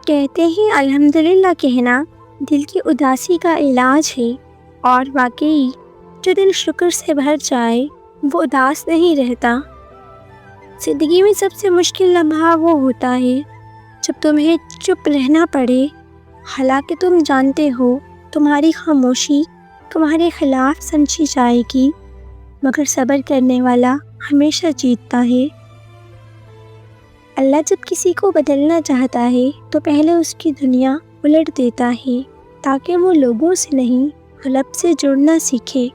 کہتے ہیں الحمدللہ کہنا دل کی اداسی کا علاج ہے، اور واقعی جو دل شکر سے بھر جائے وہ اداس نہیں رہتا۔ زندگی میں سب سے مشکل لمحہ وہ ہوتا ہے جب تمہیں چپ رہنا پڑے، حالانکہ تم جانتے ہو تمہاری خاموشی تمہارے خلاف سمجھی جائے گی، مگر صبر کرنے والا ہمیشہ جیتتا ہے۔ اللہ جب کسی کو بدلنا چاہتا ہے تو پہلے اس کی دنیا الٹ دیتا ہے، تاکہ وہ لوگوں سے نہیں رب سے جڑنا سیکھے۔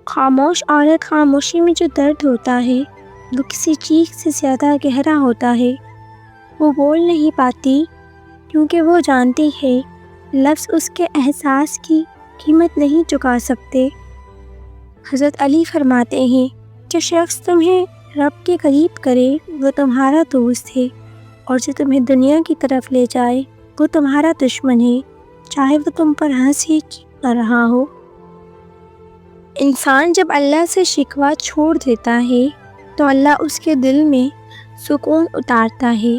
خاموش عورت خاموشی میں جو درد ہوتا ہے وہ کسی چیخ سے زیادہ گہرا ہوتا ہے۔ وہ بول نہیں پاتی کیونکہ وہ جانتی ہے لفظ اس کے احساس کی قیمت نہیں چکا سکتے۔ حضرت علی فرماتے ہیں جو شخص تمہیں رب کے قریب کرے وہ تمہارا دوست ہے، اور جو تمہیں دنیا کی طرف لے جائے وہ تمہارا دشمن ہے، چاہے وہ تم پر ہنس ہی کیوں نہ رہا ہو۔ انسان جب اللہ سے شکوہ چھوڑ دیتا ہے تو اللہ اس کے دل میں سکون اتارتا ہے،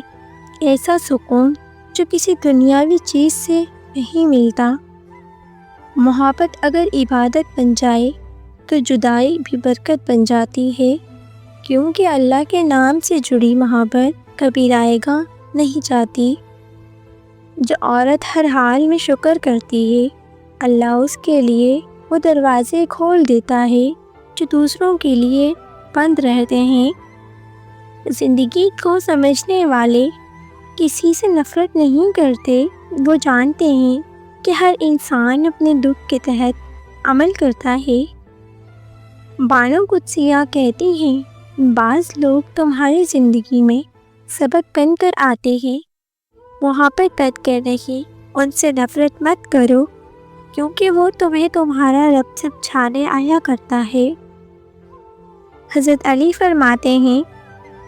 ایسا سکون جو کسی دنیاوی چیز سے نہیں ملتا۔ محبت اگر عبادت بن جائے تو جدائی بھی برکت بن جاتی ہے، کیونکہ اللہ کے نام سے جڑی محبت کبھی رائے گاں نہیں جاتی۔ جو عورت ہر حال میں شکر کرتی ہے اللہ اس کے لیے وہ دروازے کھول دیتا ہے جو دوسروں کے لیے بند رہتے ہیں۔ زندگی کو سمجھنے والے کسی سے نفرت نہیں کرتے، وہ جانتے ہیں کہ ہر انسان اپنے دکھ کے تحت عمل کرتا ہے۔ بانو قدسیہ کہتی ہیں بعض لوگ تمہاری زندگی میں سبق بن کر آتے ہیں، محبت مت کر رہی ان سے نفرت مت کرو، کیونکہ وہ تمہیں تمہارا رب سمجھانے آیا کرتا ہے۔ حضرت علی فرماتے ہیں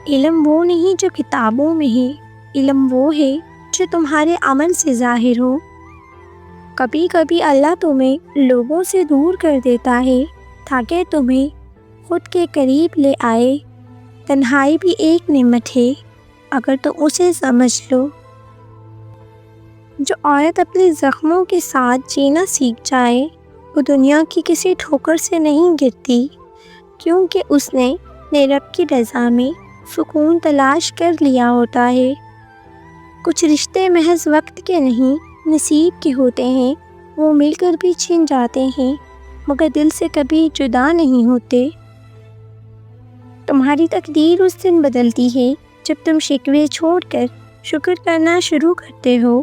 علم وہ نہیں جو کتابوں میں ہے، علم وہ ہے جو تمہارے عمل سے ظاہر ہو۔ کبھی کبھی اللہ تمہیں لوگوں سے دور کر دیتا ہے تاکہ تمہیں خود کے قریب لے آئے۔ تنہائی بھی ایک نعمت ہے اگر تم اسے سمجھ لو۔ جو عورت اپنے زخموں کے ساتھ جینا سیکھ جائے وہ دنیا کی کسی ٹھوکر سے نہیں گرتی، کیونکہ اس نے اپنے رب کی رضا میں سکون تلاش کر لیا ہوتا ہے۔ کچھ رشتے محض وقت کے نہیں نصیب کے ہوتے ہیں، وہ مل کر بھی چھن جاتے ہیں مگر دل سے کبھی جدا نہیں ہوتے۔ تمہاری تقدیر اس دن بدلتی ہے جب تم شکوے چھوڑ کر شکر کرنا شروع کرتے ہو۔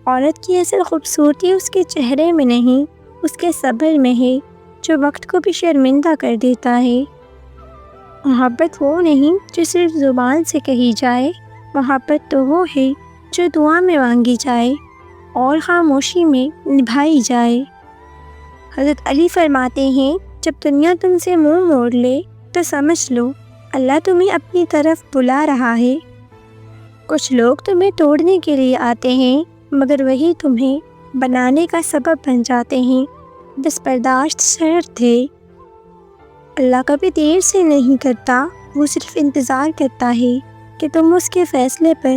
عورت کی اصل خوبصورتی اس کے چہرے میں نہیں، اس کے صبر میں ہے جو وقت کو بھی شرمندہ کر دیتا ہے۔ محبت وہ نہیں جو صرف زبان سے کہی جائے، محبت تو وہ ہے جو دعا میں مانگی جائے اور خاموشی میں نبھائی جائے۔ حضرت علی فرماتے ہیں جب دنیا تم سے منہ موڑ لے تو سمجھ لو اللہ تمہیں اپنی طرف بلا رہا ہے۔ کچھ لوگ تمہیں توڑنے کے لیے آتے ہیں مگر وہی تمہیں بنانے کا سبب بن جاتے ہیں، بس برداشت شرط ہے۔ اللہ کبھی دیر سے نہیں کرتا، وہ صرف انتظار کرتا ہے کہ تم اس کے فیصلے پر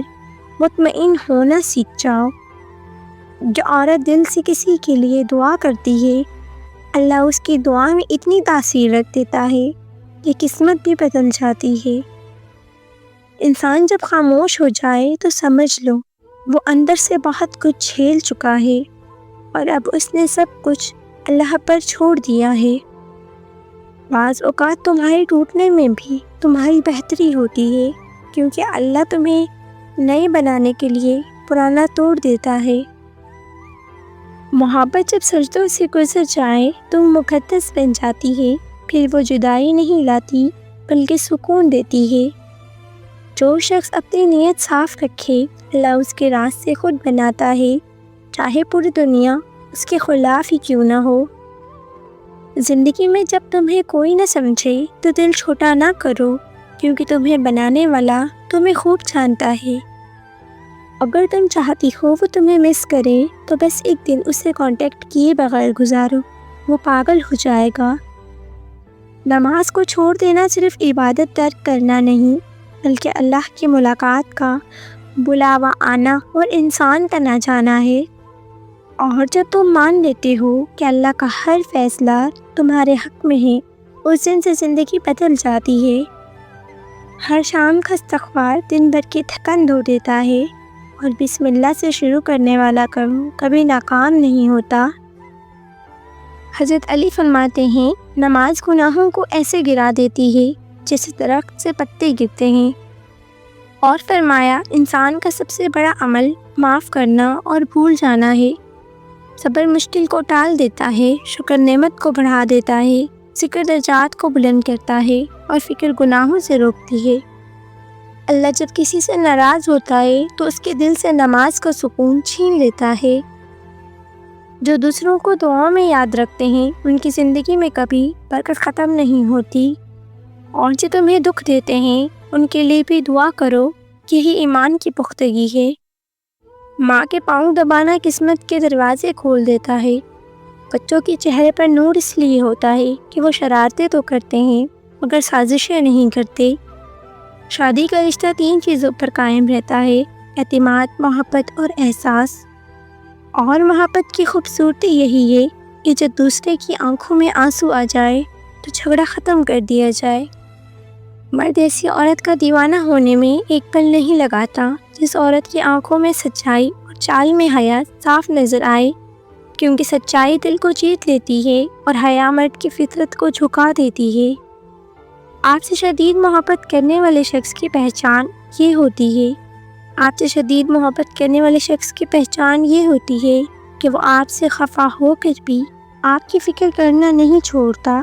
مطمئن ہونا سیکھ جاؤ۔ جو عورت دل سے کسی کے لیے دعا کرتی ہے اللہ اس کی دعا میں اتنی تاثیر رکھ دیتا ہے کہ قسمت بھی بدل جاتی ہے۔ انسان جب خاموش ہو جائے تو سمجھ لو وہ اندر سے بہت کچھ جھیل چکا ہے اور اب اس نے سب کچھ اللہ پر چھوڑ دیا ہے۔ بعض اوقات تمہارے ٹوٹنے میں بھی تمہاری بہتری ہوتی ہے، کیونکہ اللہ تمہیں نئے بنانے کے لیے پرانا توڑ دیتا ہے۔ محبت جب سجدوں سے گزر جائے تو مقدس بن جاتی ہے، پھر وہ جدائی نہیں لاتی بلکہ سکون دیتی ہے۔ جو شخص اپنی نیت صاف رکھے اللہ اس کے راستے خود بناتا ہے، چاہے پوری دنیا اس کے خلاف ہی کیوں نہ ہو۔ زندگی میں جب تمہیں کوئی نہ سمجھے تو دل چھوٹا نہ کرو، کیونکہ تمہیں بنانے والا تمہیں خوب جانتا ہے۔ اگر تم چاہتی ہو وہ تمہیں مس کرے تو بس ایک دن اسے کانٹیکٹ کیے بغیر گزارو، وہ پاگل ہو جائے گا۔ نماز کو چھوڑ دینا صرف عبادت ترک کرنا نہیں، بلکہ اللہ کی ملاقات کا بلاوا آنا اور انسان کا نہ جانا ہے۔ اور جب تم مان لیتے ہو کہ اللہ کا ہر فیصلہ تمہارے حق میں ہے، اس دن سے زندگی بدل جاتی ہے۔ ہر شام کا استغفار دن بھر کی تھکن دھو دیتا ہے، اور بسم اللہ سے شروع کرنے والا کام کبھی ناکام نہیں ہوتا۔ حضرت علی فرماتے ہیں، نماز گناہوں کو ایسے گرا دیتی ہے جیسے درخت سے پتے گرتے ہیں۔ اور فرمایا، انسان کا سب سے بڑا عمل معاف کرنا اور بھول جانا ہے۔ صبر مشکل کو ٹال دیتا ہے، شکر نعمت کو بڑھا دیتا ہے، ذکر درجات کو بلند کرتا ہے، اور فکر گناہوں سے روکتی ہے۔ اللہ جب کسی سے ناراض ہوتا ہے تو اس کے دل سے نماز کا سکون چھین لیتا ہے۔ جو دوسروں کو دعاؤں میں یاد رکھتے ہیں ان کی زندگی میں کبھی برکت ختم نہیں ہوتی، اور جو تمہیں دکھ دیتے ہیں ان کے لیے بھی دعا کرو، یہی ایمان کی پختگی ہے۔ ماں کے پاؤں دبانا قسمت کے دروازے کھول دیتا ہے۔ بچوں کے چہرے پر نور اس لیے ہوتا ہے کہ وہ شرارتیں تو کرتے ہیں مگر سازشیں نہیں کرتے۔ شادی کا رشتہ 3 چیزوں پر قائم رہتا ہے: اعتماد، محبت اور احساس۔ اور محبت کی خوبصورتی یہی ہے کہ جب دوسرے کی آنکھوں میں آنسو آ جائے تو جھگڑا ختم کر دیا جائے۔ مرد ایسی عورت کا دیوانہ ہونے میں ایک پل نہیں لگاتا جس عورت کی آنکھوں میں سچائی اور چال میں حیا صاف نظر آئے، کیونکہ سچائی دل کو جیت لیتی ہے اور حیا مرد کی فطرت کو جھکا دیتی ہے۔ آپ سے شدید محبت کرنے والے شخص کی پہچان یہ ہوتی ہے کہ وہ آپ سے خفا ہو کر بھی آپ کی فکر کرنا نہیں چھوڑتا